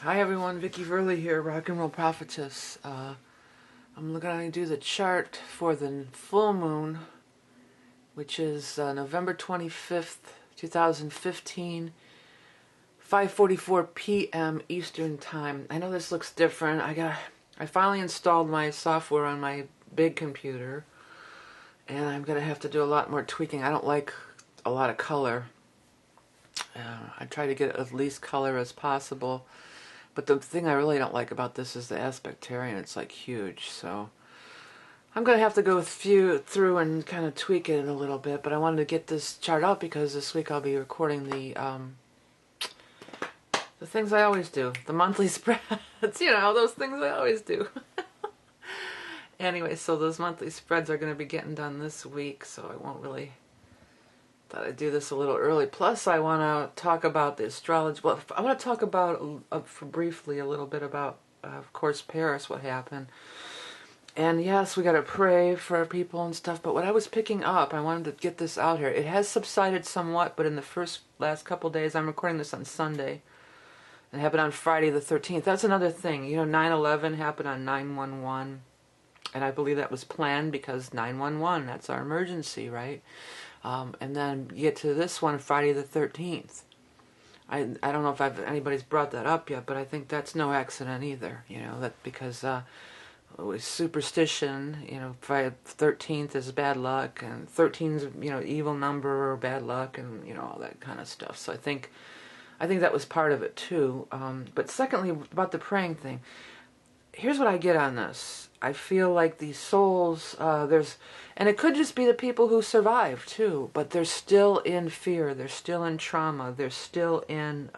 Hi everyone, Vickie Verley here, Rock and Roll Prophetess. I'm going to do the chart for the full moon, which is November 25th, 2015, 5:44 p.m. Eastern Time. I know this looks different. I finally installed my software on my big computer, and I'm going to have to do a lot more tweaking. I don't like a lot of color. I try to get as least color as possible. But the thing I really don't like about this is the aspectarian. It's like huge, so I'm going to have to go through and kind of tweak it a little bit. But I wanted to get this chart out because this week I'll be recording the things I always do, the monthly spreads. Those things I always do. Anyway, so those monthly spreads are going to be getting done this week, so I won't really. Thought I'd do this a little early. Plus, I want to talk about the astrology. Well, I want to talk about, briefly, a little bit about, of course, Paris, what happened. And yes, we got to pray for people and stuff. But what I was picking up, I wanted to get this out here. It has subsided somewhat, but in the last couple days, I'm recording this on Sunday. And it happened on Friday the 13th. That's another thing. 9/11 happened on 9/11. And I believe that was planned because 911, that's our emergency, right? And then you get to this one, Friday the 13th. I don't know if anybody's brought that up yet, but I think that's no accident either. That because it was superstition. Friday the 13th is bad luck, and 13 is evil number or bad luck, and all that kind of stuff. So I think that was part of it too. But secondly, about the praying thing. Here's what I get on this. I feel like these souls, and it could just be the people who survive too, but they're still in fear, they're still in trauma, they're still in,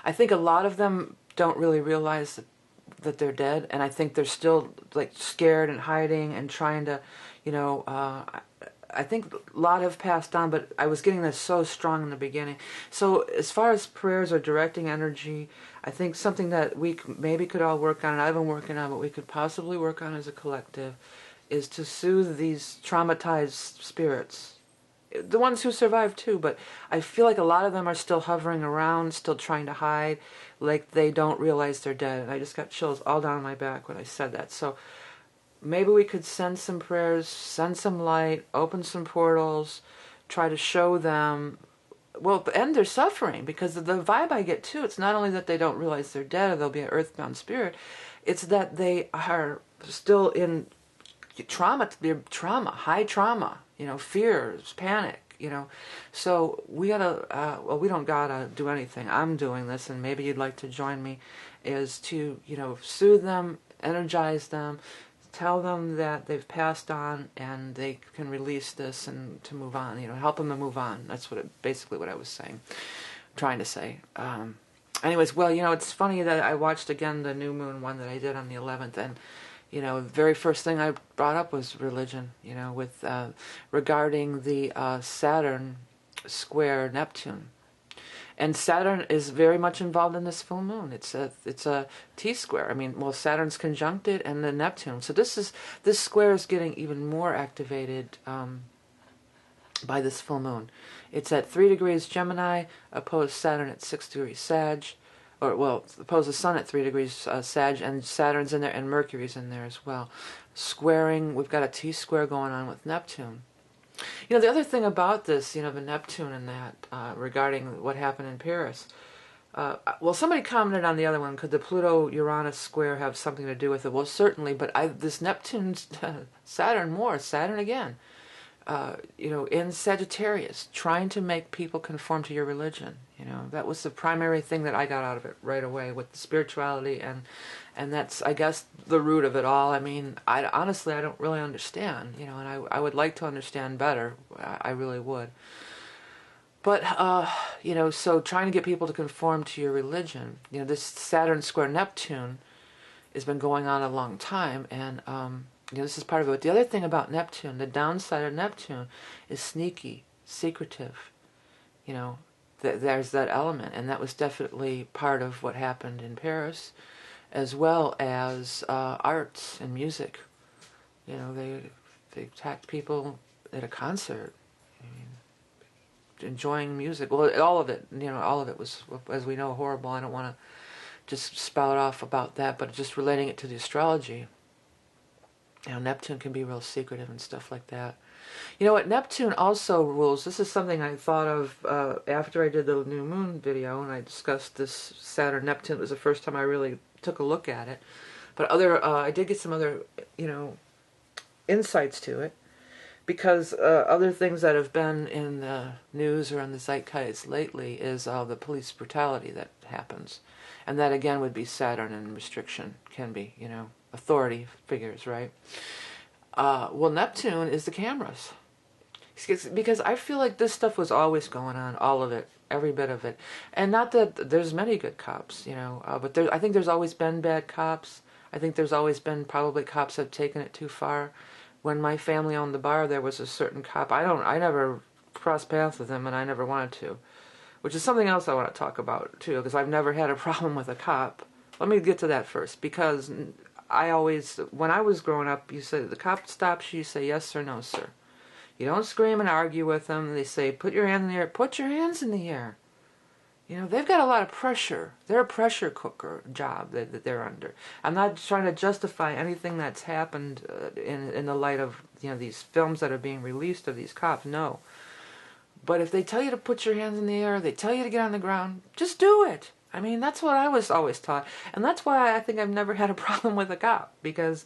I think a lot of them don't really realize that they're dead, and I think they're still like scared and hiding and trying to, I think a lot have passed on, but I was getting this so strong in the beginning. So as far as prayers or directing energy, I think something that we maybe could all work on, and I've been working on, but we could possibly work on as a collective, is to soothe these traumatized spirits. The ones who survive too, but I feel like a lot of them are still hovering around, still trying to hide, like they don't realize they're dead. And I just got chills all down my back when I said that. So maybe we could send some prayers, send some light, open some portals, try to show them, well, end their suffering. Because the vibe I get too, it's not only that they don't realize they're dead or they'll be an earthbound spirit, it's that they are still in trauma, high trauma, fears, panic. So we gotta, we don't gotta do anything. I'm doing this, and maybe you'd like to join me, is to, soothe them, energize them, tell them that they've passed on and they can release this and to move on, help them to move on. That's basically what I was trying to say. Anyways, well, it's funny that I watched again the new moon one that I did on the 11th, and the very first thing I brought up was religion, with regarding the Saturn square Neptune. And Saturn is very much involved in this full moon. It's a T-square. I mean, well, Saturn's conjunct it and then Neptune. So this square is getting even more activated by this full moon. It's at 3 degrees Gemini, opposed Saturn at 6 degrees Sag, opposed the Sun at 3 degrees Sag, and Saturn's in there and Mercury's in there as well. Squaring, we've got a T-square going on with Neptune. The other thing about this, the Neptune and that, regarding what happened in Paris, well, somebody commented on the other one, could the Pluto-Uranus square have something to do with it? Well, certainly, but this Neptune, Saturn again, in Sagittarius, trying to make people conform to your religion. That was the primary thing that I got out of it right away with the spirituality, and that's, I guess, the root of it all. I mean, honestly, I don't really understand, and I would like to understand better. I really would. But, so trying to get people to conform to your religion, this Saturn square Neptune has been going on a long time, and, this is part of it. But the other thing about Neptune, the downside of Neptune, is sneaky, secretive. There's that element, and that was definitely part of what happened in Paris, as well as arts and music. They attacked people at a concert. I mean, enjoying music. Well, all of it, all of it was, as we know, horrible. I don't want to just spout off about that, but just relating it to the astrology. Neptune can be real secretive and stuff like that. You know what? Neptune also rules. This is something I thought of after I did the new moon video, and I discussed this Saturn Neptune. It was the first time I really took a look at it. But I did get some other, insights to it, because other things that have been in the news or in the zeitgeist lately is the police brutality that happens, and that again would be Saturn and restriction. Can be, authority figures, right? Well, Neptune is the cameras. Because I feel like this stuff was always going on, all of it, every bit of it. And not that there's many good cops, but I think there's always been bad cops. I think there's always been probably cops that have taken it too far. When my family owned the bar, there was a certain cop. I never crossed paths with him, and I never wanted to. Which is something else I want to talk about, too, because I've never had a problem with a cop. Let me get to that first, because when I was growing up, you say, the cop stops you, you say yes or no, sir. You don't scream and argue with them. They say, put your hands in the air. Put your hands in the air. They've got a lot of pressure. They're a pressure cooker job that they're under. I'm not trying to justify anything that's happened in the light of these films that are being released of these cops. No. But if they tell you to put your hands in the air, they tell you to get on the ground, just do it. I mean, that's what I was always taught. And that's why I think I've never had a problem with a cop, because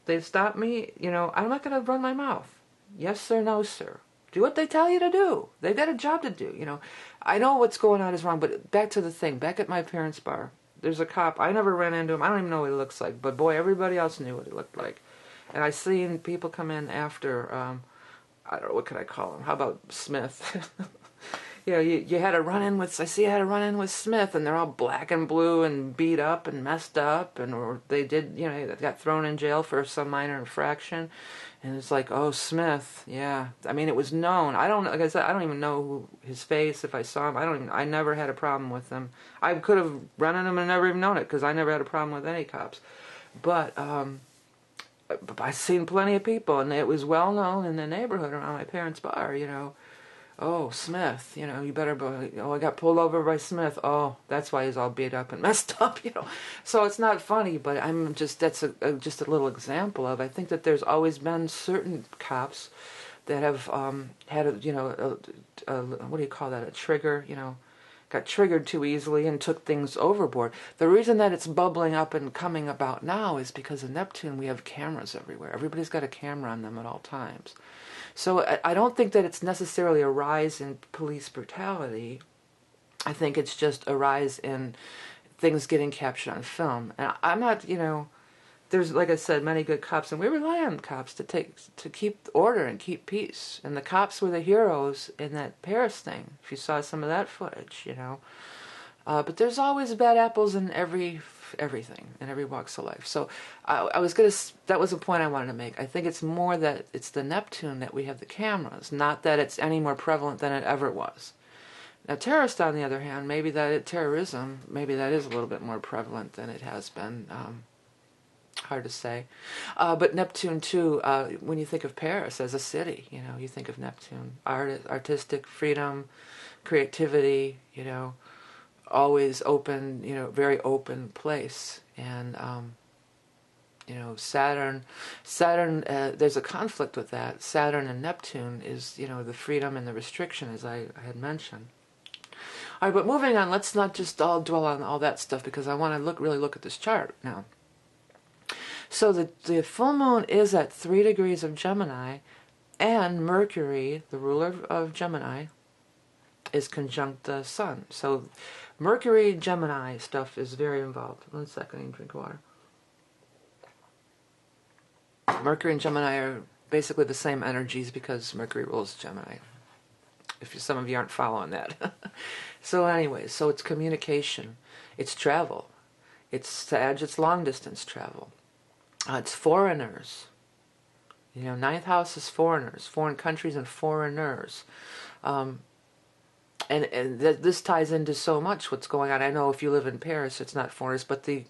they've stopped me. I'm not going to run my mouth. Yes sir, no sir. Do what they tell you to do. They've got a job to do, I know what's going on is wrong, but back to the thing. Back at my parents' bar, there's a cop. I never ran into him. I don't even know what he looks like, but boy, everybody else knew what he looked like. And I seen people come in after, I don't know, what could I call him? How about Smith? You had a run-in with, I see you had a run-in with Smith, and they're all black and blue and beat up and messed up, or they did, they got thrown in jail for some minor infraction. And it's like, oh, Smith, yeah. I mean, it was known. Like I said, I don't even know his face. If I saw him, I never had a problem with him. I could have run into him and never even known it, because I never had a problem with any cops. But I've seen plenty of people, and it was well known in the neighborhood around my parents' bar, Oh, Smith, you better, I got pulled over by Smith. Oh, that's why he's all beat up and messed up, So it's not funny, but that's just a little example of, I think that there's always been certain cops that have had what do you call that, a trigger, got triggered too easily and took things overboard. The reason that it's bubbling up and coming about now is because of Neptune. We have cameras everywhere. Everybody's got a camera on them at all times. So I don't think that it's necessarily a rise in police brutality. I think it's just a rise in things getting captured on film. And I'm not, there's, like I said, many good cops, and we rely on cops to keep order and keep peace. And the cops were the heroes in that Paris thing, if you saw some of that footage, But there's always bad apples in everything, in every walks of life. So that was a point I wanted to make. I think it's more that it's the Neptune that we have the cameras, not that it's any more prevalent than it ever was. Now, terrorists, on the other hand, terrorism, maybe that is a little bit more prevalent than it has been. Hard to say. But Neptune, too, when you think of Paris as a city, you think of Neptune. Artistic freedom, creativity, always open, very open place. And, Saturn, there's a conflict with that. Saturn and Neptune is, the freedom and the restriction, as I had mentioned. All right, but moving on, let's not just all dwell on all that stuff, because I want to really look at this chart now. So the full moon is at 3 degrees of Gemini, and Mercury, the ruler of Gemini, is conjunct the sun. So Mercury Gemini stuff is very involved. 1 second, I need to drink water. Mercury and Gemini are basically the same energies because Mercury rules Gemini. If some of you aren't following that. So anyway, so it's communication, it's travel, it's long distance travel. It's foreigners. Ninth house is foreigners, foreign countries and foreigners. And this ties into so much what's going on. I know if you live in Paris, it's not foreigners, but the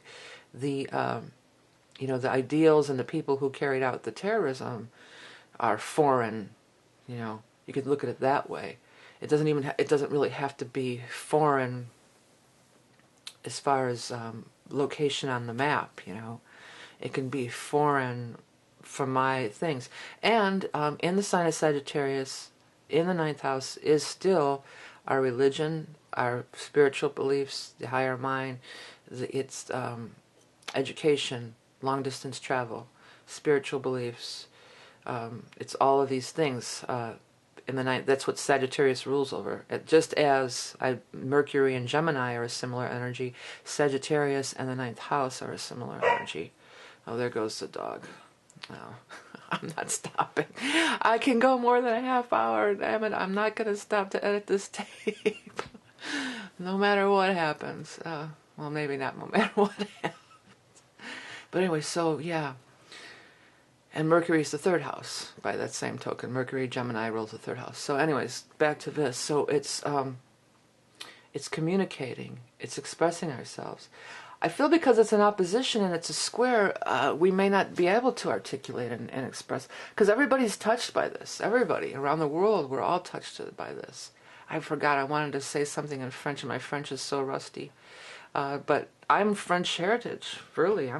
ideals and the people who carried out the terrorism are foreign. You could look at it that way. It doesn't even it doesn't really have to be foreign as far as location on the map, you know. It can be foreign from my things. And in the sign of Sagittarius, in the ninth house, is still our religion, our spiritual beliefs, the higher mind, it's education, long distance travel, spiritual beliefs. It's all of these things. In the ninth, that's what Sagittarius rules over. Just as Mercury and Gemini are a similar energy, Sagittarius and the ninth house are a similar energy. Oh, there goes the dog. No, I'm not stopping. I can go more than a half hour. Damn it, I'm not going to stop to edit this tape. No matter what happens. Well, maybe not no matter what happens. But anyway, so yeah. And Mercury is the third house by that same token. Mercury, Gemini rules the third house. So anyways, back to this. So it's communicating. It's expressing ourselves. I feel because it's an opposition and it's a square, we may not be able to articulate and express. Because everybody's touched by this. Everybody around the world, we're all touched by this. I forgot I wanted to say something in French, and my French is so rusty. But I'm French heritage, really.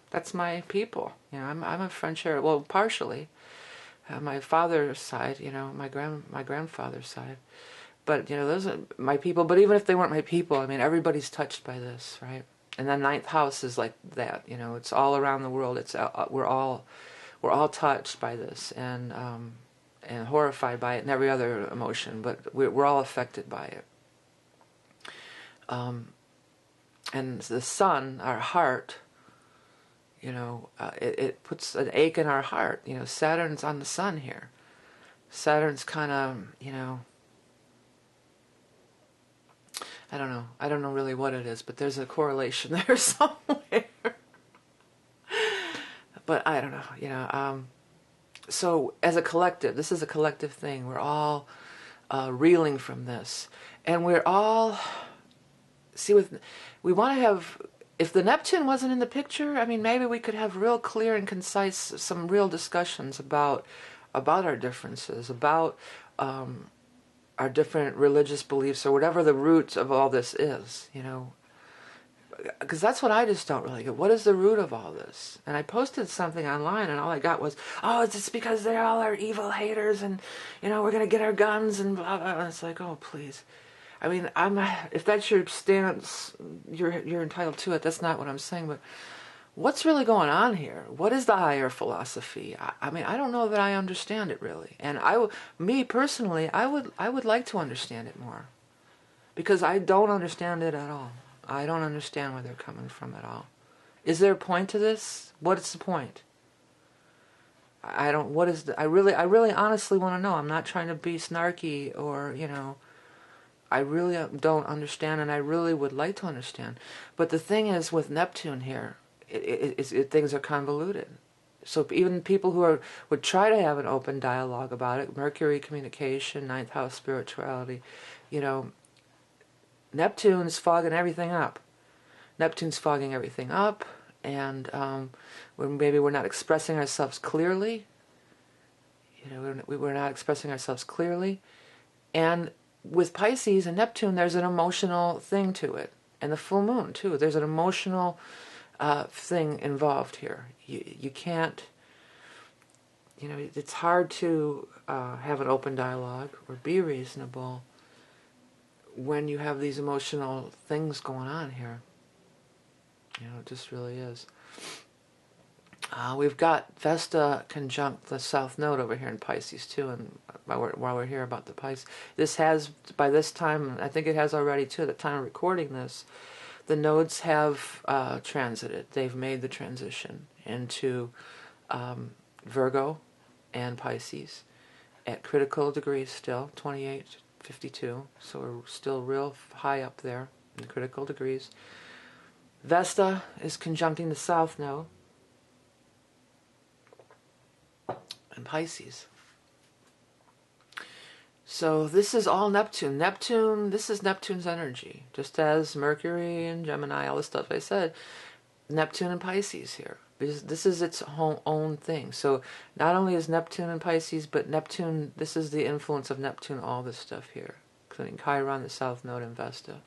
That's my people. You know, I'm a French heritage. Well, partially. My father's side, you know, my grandfather's side. But, you know, those are my people. But even if they weren't my people, I mean, everybody's touched by this, right? And the ninth house is like that, you know. It's all around the world. It's we're all touched by this and horrified by it and every other emotion. But we're all affected by it. And the sun, our heart, you know, it puts an ache in our heart. You know, Saturn's on the sun here. Saturn's kind of, you know, I don't know. I don't know really what it is, but there's a correlation there somewhere. But I don't know, you know. So as a collective, this is a collective thing. We're all reeling from this. And we're all... See, we want to have, if the Neptune wasn't in the picture, I mean, maybe we could have real clear and concise, some real discussions about our differences, about our different religious beliefs, or whatever the root of all this is, you know. Because that's what I just don't really get. What is the root of all this? And I posted something online, and all I got was, oh, it's just because they all are evil haters, and, you know, we're going to get our guns, and blah, blah, blah. It's like, oh, please. I mean, if that's your stance, you're entitled to it. That's not what I'm saying. But what's really going on here? What is the higher philosophy? I mean, I don't know that I understand it really. And me personally, I would like to understand it more, because I don't understand it at all. I don't understand where they're coming from at all. Is there a point to this? What is the point? I don't. What is I really honestly want to know. I'm not trying to be snarky or, you know. I really don't understand, and I really would like to understand. But the thing is, with Neptune here, things are convoluted. So even people who would try to have an open dialogue about it, Mercury, communication, ninth house, spirituality, you know, Neptune's fogging everything up. Neptune's fogging everything up, and maybe we're not expressing ourselves clearly. You know, we're not expressing ourselves clearly, and with Pisces and Neptune, there's an emotional thing to it. And the full moon, too. There's an emotional thing involved here. You can't, you know, it's hard to have an open dialogue or be reasonable when you have these emotional things going on here. You know, it just really is. We've got Vesta conjunct the South Node over here in Pisces too, and while we're here about the Pisces, this has, by this time, I think it has already too, at the time of recording this, the nodes have transited. They've made the transition into Virgo and Pisces at critical degrees still, 28, 52, so we're still real high up there in critical degrees. Vesta is conjuncting the South Node and Pisces. So this is all Neptune. This is Neptune's energy. Just as Mercury and Gemini, all the stuff I said, Neptune and Pisces here. because this is its own thing. So not only is Neptune in Pisces, but Neptune, this is the influence of Neptune, all this stuff here, including Chiron, the South Node, and Vesta.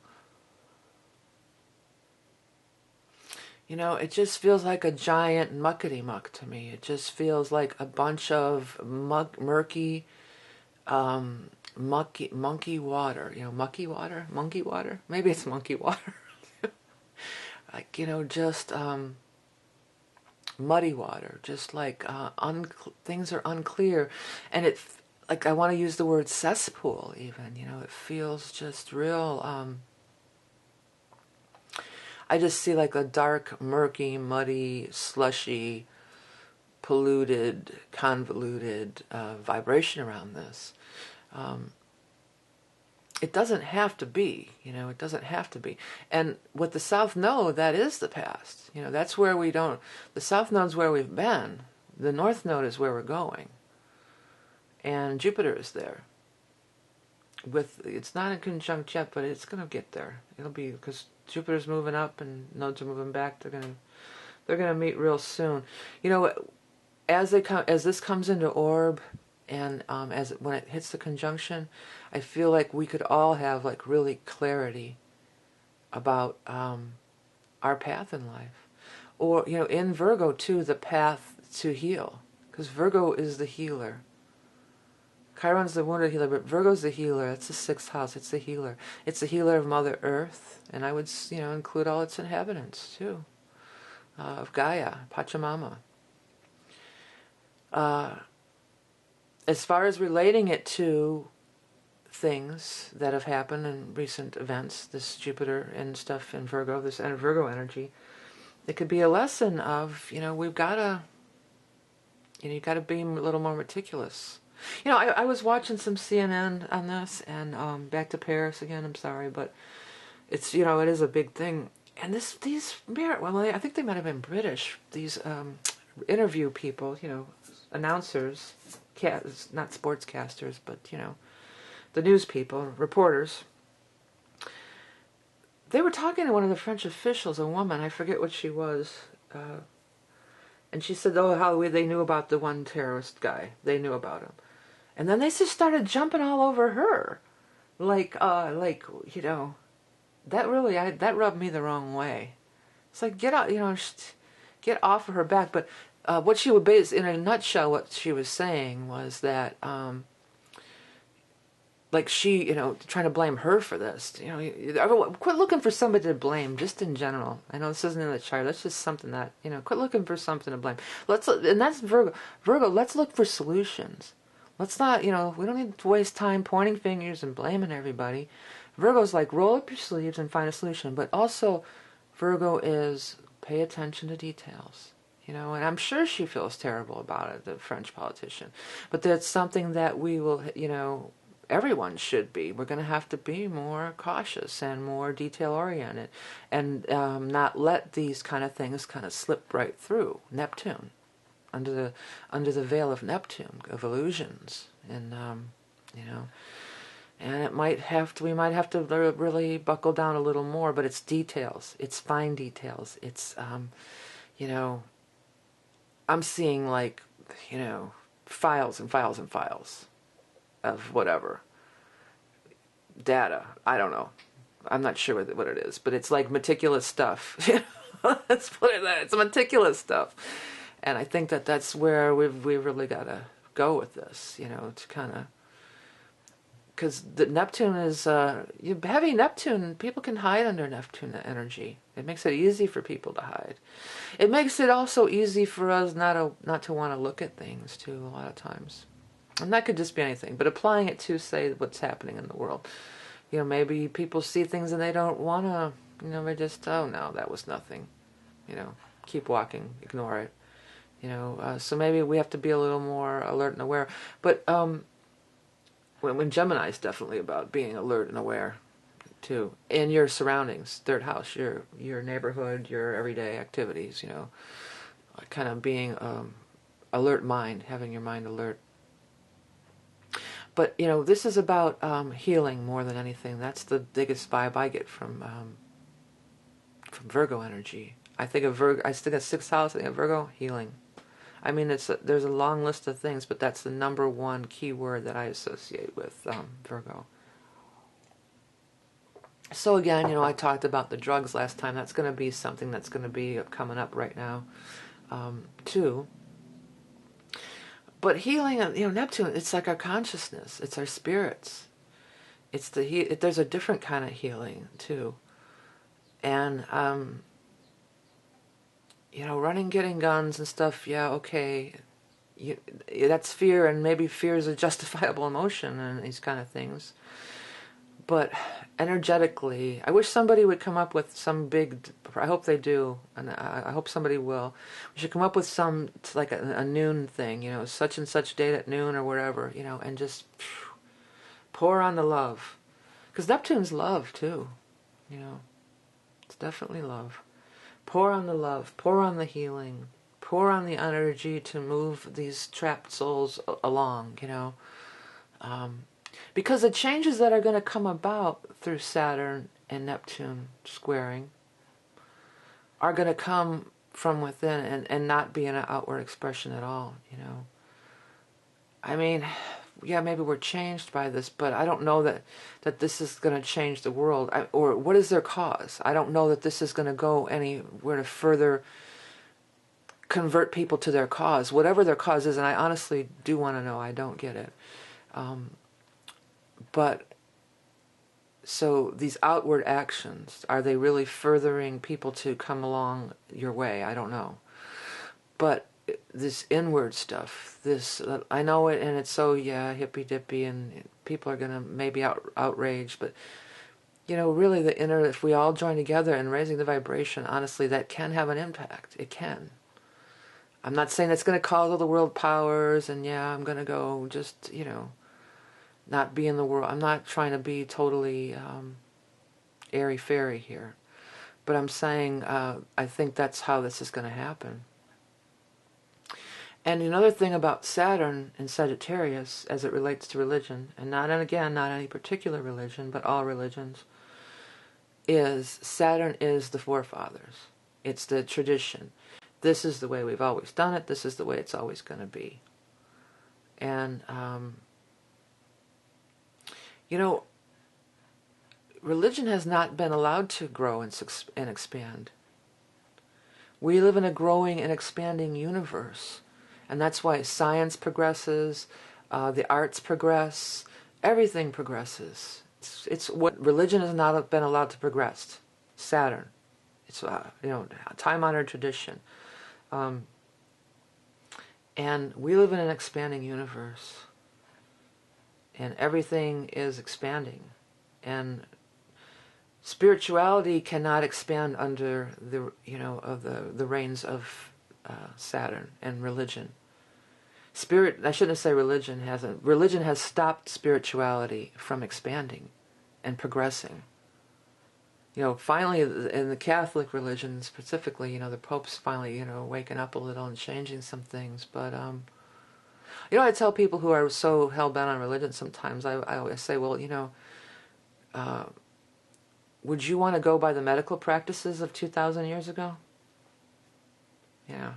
You know, it just feels like a giant muckety-muck to me. It just feels like a bunch of murky, monkey water. You know, mucky water? Monkey water? Maybe it's monkey water. Like, you know, just muddy water. Just like things are unclear. And it, like, I want to use the word cesspool even. You know, it feels just real... I just see like a dark, murky, muddy, slushy, polluted, convoluted vibration around this. It doesn't have to be, you know, it doesn't have to be. And with the South Node, that is the past. You know, that's where we don't, the South Node's where we've been. The North Node is where we're going. And Jupiter is there. It's not in conjunct yet, but it's going to get there. It'll be, because Jupiter's moving up and nodes are moving back. They're gonna meet real soon. You know, as this comes into orb, and when it hits the conjunction, I feel like we could all have like really clarity about our path in life, or you know, in Virgo too, the path to heal, because Virgo is the healer. Chiron's the wounded healer, but Virgo's the healer. That's the 6th house. It's the healer. It's the healer of Mother Earth, and I would, you know, include all its inhabitants too, of Gaia, Pachamama. As far as relating it to things that have happened in recent events, this Jupiter and stuff in Virgo, this Virgo energy, it could be a lesson of, you know, we've got to, you know, you've got to be a little more meticulous. You know, I was watching some CNN on this, and back to Paris again, I'm sorry, but it's, you know, it is a big thing. And well, I think they might have been British, these interview people, you know, announcers, not sportscasters, but, you know, the news people, reporters. They were talking to one of the French officials, a woman, I forget what she was, and she said, oh, how they knew about the one terrorist guy. They knew about him. And then they just started jumping all over her. Like, you know, that really, that rubbed me the wrong way. It's like, get out, you know, get off of her back. But what she would base, in a nutshell, what she was saying was that, like she, you know, trying to blame her for this. You know, everyone, quit looking for somebody to blame, just in general. I know this isn't in the chart. That's just something that, you know, quit looking for something to blame. And that's Virgo. Virgo, let's look for solutions. Let's not, you know, we don't need to waste time pointing fingers and blaming everybody. Virgo's like, roll up your sleeves and find a solution. But also, Virgo is pay attention to details. You know, and I'm sure she feels terrible about it, the French politician. But that's something that we will, you know, everyone should be. We're going to have to be more cautious and more detail-oriented, and not let these kind of things kind of slip right through. Neptune, under the veil of Neptune, of illusions, and you know, and we might have to really buckle down a little more. But it's details. It's fine details. It's you know, I'm seeing like, you know, files and files and files of whatever data. I don't know. I'm not sure what it is, but it's like meticulous stuff. Let's put it that. It's meticulous stuff, and I think that that's where we've really got to go with this. You know, to kind of, because the Neptune is heavy Neptune. People can hide under Neptune energy. It makes it easy for people to hide. It makes it also easy for us not to want to look at things too, a lot of times. And that could just be anything, but applying it to, say, what's happening in the world. You know, maybe people see things and they don't want to, you know, they just, oh no, that was nothing. You know, keep walking, ignore it. You know, so maybe we have to be a little more alert and aware. But when Gemini is definitely about being alert and aware, too, in your surroundings, 3rd house, your neighborhood, your everyday activities, you know, kind of being alert mind, having your mind alert. But, you know, this is about healing more than anything. That's the biggest vibe I get from Virgo energy. I think of Virgo, I still got sixth house, I think of Virgo, healing. I mean, there's a long list of things, but that's the number one key word that I associate with Virgo. So again, I talked about the drugs last time. That's going to be something that's going to be coming up right now, too. But healing, Neptune, it's like our consciousness. It's our spirits. It's there's a different kind of healing, too. And, running, getting guns and stuff, yeah, okay. That's fear, and maybe fear is a justifiable emotion and these kind of things. But energetically, I wish somebody would come up with some big, I hope they do, and I hope somebody will. We should come up with some, like a noon thing, such and such date at noon or wherever, and just pour on the love. Because Neptune's love, too, It's definitely love. Pour on the love, pour on the healing, pour on the energy to move these trapped souls along, because the changes that are going to come about through Saturn and Neptune squaring are going to come from within and not be an outward expression at all, I mean, yeah, maybe we're changed by this, but I don't know that this is going to change the world. Or what is their cause? I don't know that this is going to go anywhere to further convert people to their cause, whatever their cause is, and I honestly do want to know. I don't get it. But, so these outward actions, are they really furthering people to come along your way? I don't know. But this inward stuff, I know it, and it's so, hippy-dippy, and people are going to maybe outraged, but, really the inner, if we all join together in raising the vibration, honestly, that can have an impact. It can. I'm not saying it's going to cause all the world powers, and I'm going to go just, not be in the world. I'm not trying to be totally airy-fairy here. But I'm saying I think that's how this is going to happen. And another thing about Saturn in Sagittarius as it relates to religion, and not any particular religion, but all religions, is Saturn is the forefathers. It's the tradition. This is the way we've always done it. This is the way it's always going to be. And, religion has not been allowed to grow and expand. We live in a growing and expanding universe. And that's why science progresses, the arts progress, everything progresses. It's what religion has not been allowed to progress. Saturn. It's, time-honored tradition. And we live in an expanding universe. And everything is expanding. And spirituality cannot expand under the, the reigns of Saturn and religion. I shouldn't say religion hasn't. Religion has stopped spirituality from expanding and progressing. Finally, in the Catholic religion specifically, the Pope's finally, waking up a little and changing some things. But, I tell people who are so hell-bent on religion sometimes, I always say, well, would you want to go by the medical practices of 2,000 years ago? Yeah.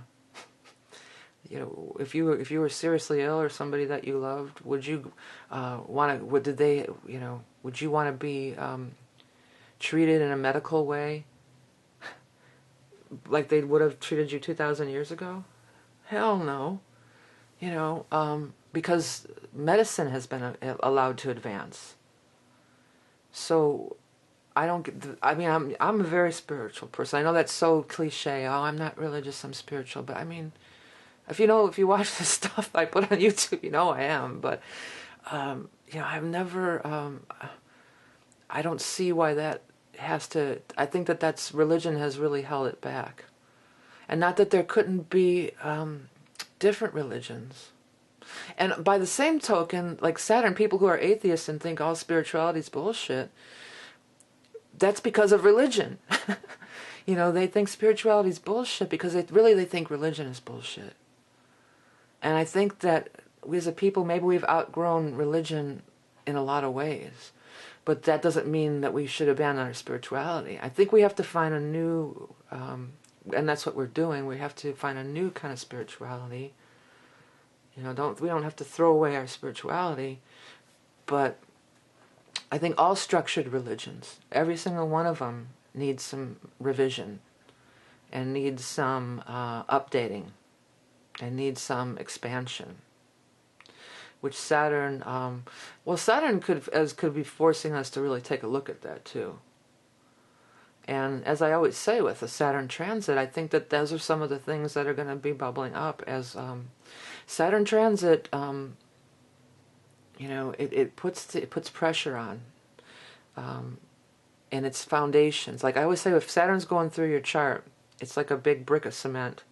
If you were seriously ill or somebody that you loved, would you want to? Would you want to be treated in a medical way, like they would have treated you 2,000 years ago? Hell no. Because medicine has been allowed to advance. So I'm a very spiritual person. I know that's so cliche. Oh, I'm not religious, I'm spiritual. But I mean, if you watch the stuff I put on YouTube, I am. But, I've never, I don't see why that has to, I think that's religion has really held it back. And not that there couldn't be different religions. And by the same token, like Saturn, people who are atheists and think all spirituality is bullshit, that's because of religion. They think spirituality is bullshit because they think religion is bullshit. And I think that we as a people, maybe we've outgrown religion in a lot of ways. But that doesn't mean that we should abandon our spirituality. I think we have to find a new and that's what we're doing. We have to find a new kind of spirituality. You know, we don't have to throw away our spirituality, but I think all structured religions, every single one of them needs some revision and needs some updating and needs some expansion. Which Saturn, well, Saturn could be forcing us to really take a look at that too. And as I always say with the Saturn transit, I think that those are some of the things that are going to be bubbling up as Saturn transit. You know, it puts pressure on, and its foundations. Like I always say, if Saturn's going through your chart, it's like a big brick of cement,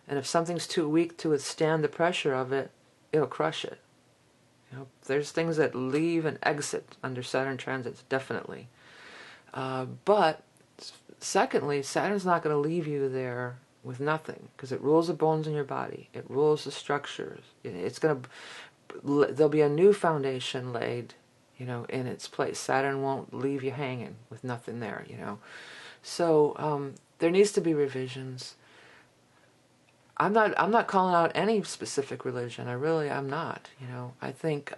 and if something's too weak to withstand the pressure of it, it'll crush it. You know, there's things that leave and exit under Saturn transits, definitely. But secondly, Saturn's not going to leave you there with nothing, because it rules the bones in your body. It rules the structures. There'll be a new foundation laid, you know, in its place. Saturn won't leave you hanging with nothing there, you know. So there needs to be revisions. I'm not calling out any specific religion. I'm not. You know, I think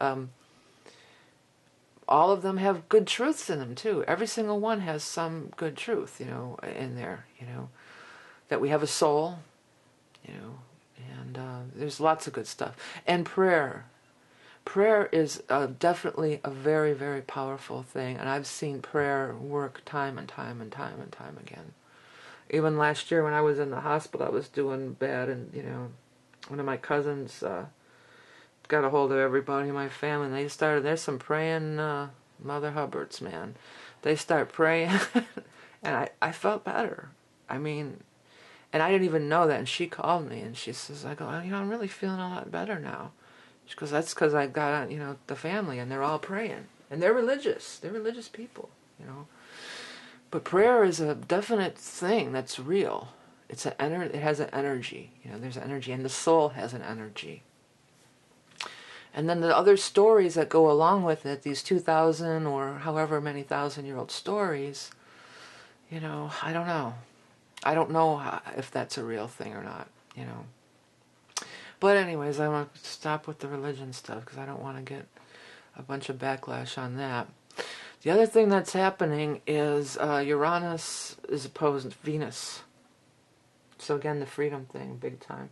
all of them have good truths in them too. Every single one has some good truth, you know, in there. You know, that we have a soul, you know, and there's lots of good stuff. And prayer. Prayer is definitely a very, very powerful thing, and I've seen prayer work time and time and time and time again. Even last year when I was in the hospital, I was doing bad, and you know, one of my cousins got a hold of everybody in my family, and there's some praying Mother Hubbards, man. They start praying, and I felt better. I mean, and I didn't even know that, and she called me, and she says, I go, you know, I'm really feeling a lot better now. She goes, that's because I got, you know, the family, and they're all praying. And they're religious. They're religious people, you know. But prayer is a definite thing that's real. It has an energy. You know, there's energy, and the soul has an energy. And then the other stories that go along with it, these 2,000 or however many thousand-year-old stories, you know, I don't know. I don't know if that's a real thing or not, you know. But anyways, I want to stop with the religion stuff because I don't want to get a bunch of backlash on that. The other thing that's happening is Uranus is opposed to Venus. So again, the freedom thing, big time.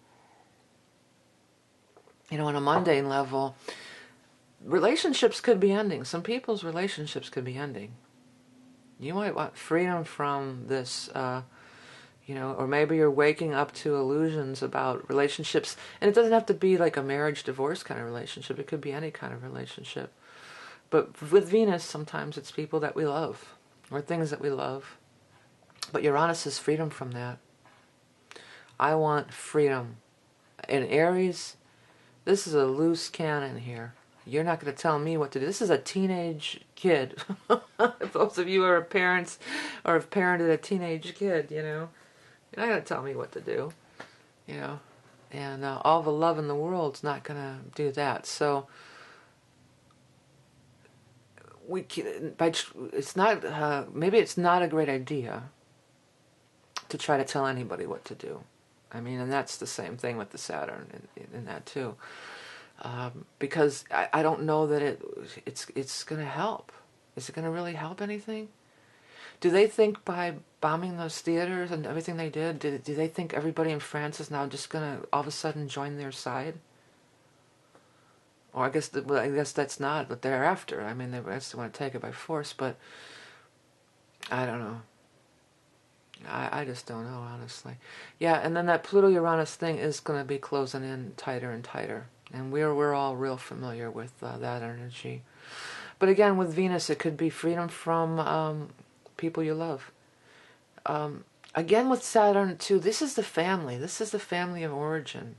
You know, on a mundane level, relationships could be ending. Some people's relationships could be ending. You might want freedom from this, you know, or maybe you're waking up to illusions about relationships. And it doesn't have to be like a marriage, divorce kind of relationship. It could be any kind of relationship. But with Venus, sometimes it's people that we love, or things that we love. But Uranus is freedom from that. I want freedom. In Aries, this is a loose cannon here. You're not going to tell me what to do. This is a teenage kid. If those of you are parents or have parented a teenage kid, you know, you're not going to tell me what to do, you know. And all the love in the world's not going to do that. So it's not. Maybe it's not a great idea to try to tell anybody what to do. I mean, and that's the same thing with the Saturn in that too. Because I don't know that it's going to help. Is it going to really help anything? Do they think by bombing those theaters and everything they did, do they think everybody in France is now just going to all of a sudden join their side? Or I guess that's not what they're after. I mean, they want to take it by force, but I don't know. I just don't know, honestly. Yeah, and then that Pluto-Uranus thing is going to be closing in tighter and tighter. And we're all real familiar with that energy. But again, with Venus, it could be freedom from people you love. Again, with Saturn, too, this is the family. This is the family of origin.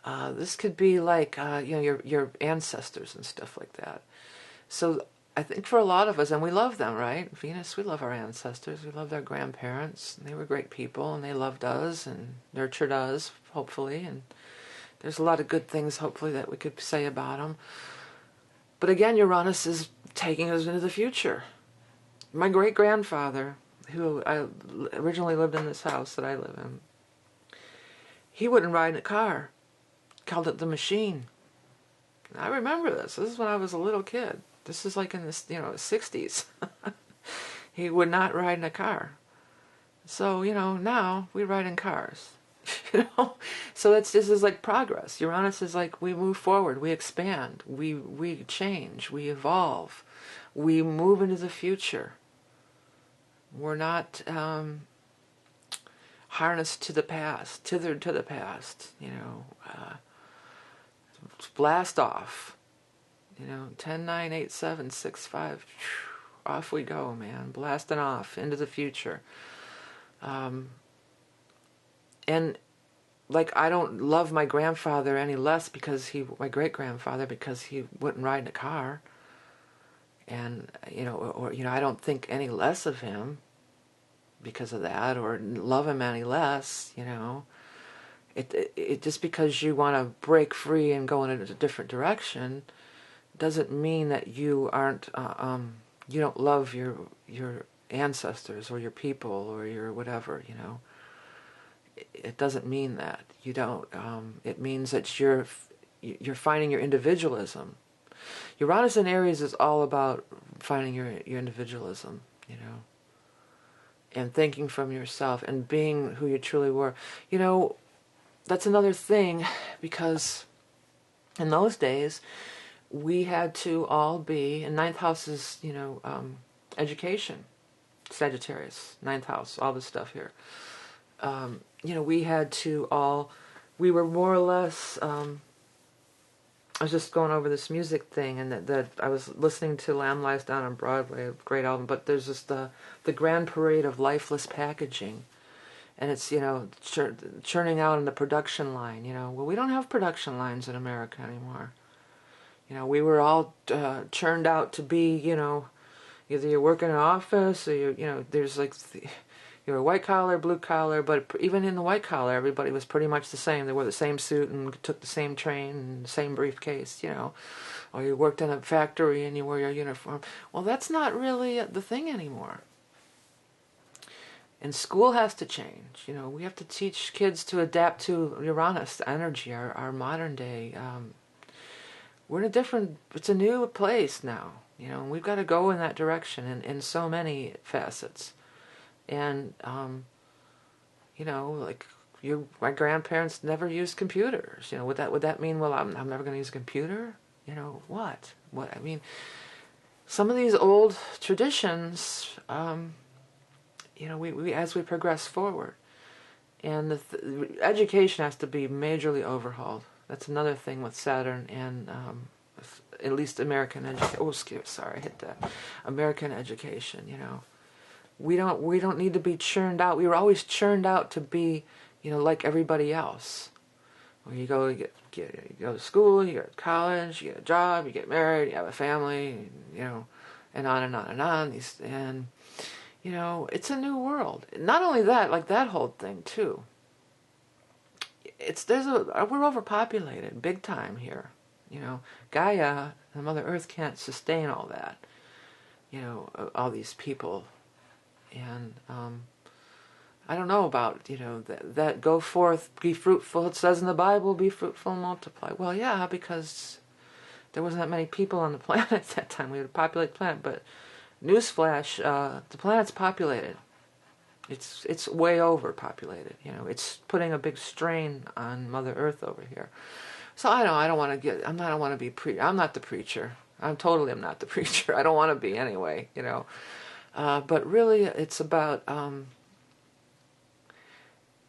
This could be like, you know, your ancestors and stuff like that. So I think for a lot of us, and we love them, right? Venus, we love our ancestors. We love their grandparents. They were great people, and they loved us and nurtured us, hopefully. And there's a lot of good things, hopefully, that we could say about them. But again, Uranus is taking us into the future. My great-grandfather, who I originally lived in this house that I live in, he wouldn't ride in a car. Called it the machine. And I remember this. This is when I was a little kid. This is like in the 60s. He would not ride in a car. So, now we ride in cars. So this is like progress. Uranus is like we move forward, we expand, we change, we evolve, we move into the future. We're not harnessed to the past, tethered to the past. Blast off. 10, 9, 8, 7, 6, 5. Off we go, man. Blasting off into the future. And like, I don't love my grandfather any less my great-grandfather, because he wouldn't ride in a car. And, I don't think any less of him because of that, or love him any less, It just because you want to break free and go in a different direction doesn't mean that you aren't, you don't love your ancestors or your people or your whatever, It doesn't mean that. You don't. It means that you're finding your individualism. Uranus in Aries is all about finding your individualism, and thinking from yourself and being who you truly were. That's another thing, because in those days we had to all be, and ninth house is, education, Sagittarius, ninth house, all this stuff here. We had to all, we were more or less, I was just going over this music thing, and that I was listening to Lamb Lies Down on Broadway, a great album, but there's just the grand parade of lifeless packaging. And it's, churning out in the production line, Well, we don't have production lines in America anymore. We were all churned out to be, either you work in an office or there's like, you're a white collar, blue collar, but even in the white collar, everybody was pretty much the same. They wore the same suit and took the same train and the same briefcase, Or you worked in a factory and you wore your uniform. Well, that's not really the thing anymore. And school has to change. We have to teach kids to adapt to Uranus energy, our modern day. We're in it's a new place now, and we've got to go in that direction in so many facets. And, like my grandparents never used computers. Would that mean, well, I'm never going to use a computer? What? I mean, some of these old traditions, we as we progress forward, and the education has to be majorly overhauled. That's another thing with Saturn and at least American education. Oh, sorry, I hit that. American education. We don't need to be churned out. We were always churned out to be, like everybody else. When you go, you go to school, you go to college, you get a job, you get married, you have a family, and on and on and on. It's a new world. Not only that, like that whole thing too. We're overpopulated, big time here. Gaia, the Mother Earth, can't sustain all that. All these people, and I don't know about that go forth, be fruitful. It says in the Bible, be fruitful and multiply. Well, yeah, because there wasn't that many people on the planet at that time. We had to populate the planet, but newsflash, the planet's populated. It's way overpopulated. It's putting a big strain on Mother Earth over here. So I don't want to I'm not the preacher. I'm not the preacher. I don't want to be anyway. But really, it's about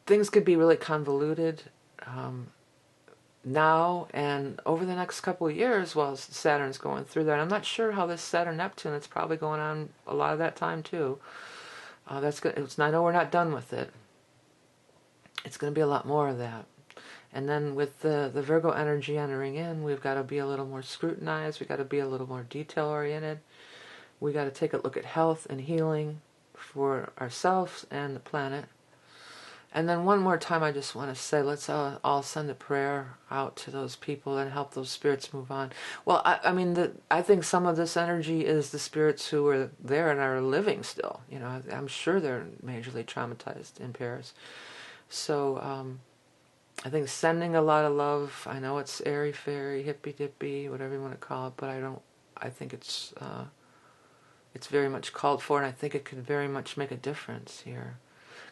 things could be really convoluted now and over the next couple of years while Saturn's going through that. I'm not sure how this Saturn-Neptune, it's probably going on a lot of that time too. That's good. I know we're not done with it. It's going to be a lot more of that. And then with the Virgo energy entering in, we've got to be a little more scrutinized. We've got to be a little more detail-oriented. We got to take a look at health and healing for ourselves and the planet. And then one more time, I just want to say, let's all send a prayer out to those people and help those spirits move on. Well, I mean, I think some of this energy is the spirits who are there and are living still. You know, I'm sure they're majorly traumatized in Paris. So I think sending a lot of love. I know it's airy-fairy, hippy-dippy, whatever you want to call it, but I think it's very much called for, and I think it could very much make a difference here.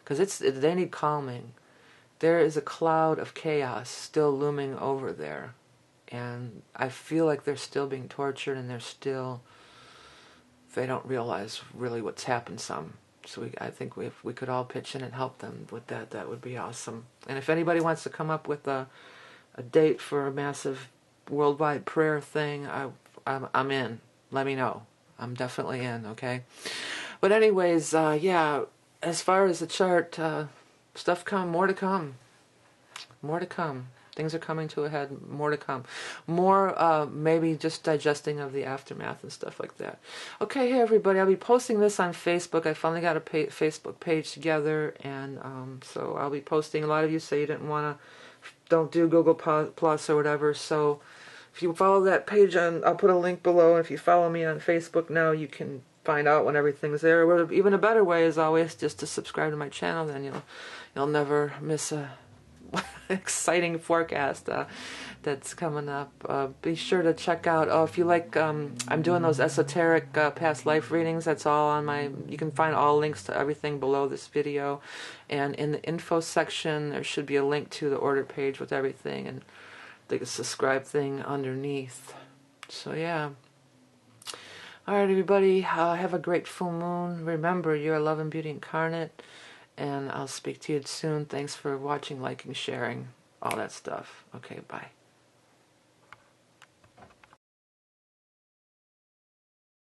Because they need calming. There is a cloud of chaos still looming over there. And I feel like they're still being tortured, and they don't realize really what's happened some. So I think if we could all pitch in and help them with that, that would be awesome. And if anybody wants to come up with a date for a massive worldwide prayer thing, I'm in. Let me know. I'm definitely in, okay? But anyways, yeah, as far as the chart, more to come. More to come. Things are coming to a head. More to come. More, maybe just digesting of the aftermath and stuff like that. Okay, hey everybody, I'll be posting this on Facebook. I finally got a Facebook page together, and so I'll be posting. A lot of you say you don't do Google Plus or whatever, so if you follow that page, I'll put a link below. If you follow me on Facebook now, you can find out when everything's there. Or even a better way is always just to subscribe to my channel. Then you'll never miss a exciting forecast that's coming up. Be sure to check out. Oh, if you like, I'm doing those esoteric past life readings. That's all on my. You can find all links to everything below this video, and in the info section there should be a link to the order page with everything and the subscribe thing underneath. So yeah. Alright everybody, have a great full moon. Remember, you're love and beauty incarnate, and I'll speak to you soon. Thanks for watching, liking, sharing, all that stuff. Okay, bye.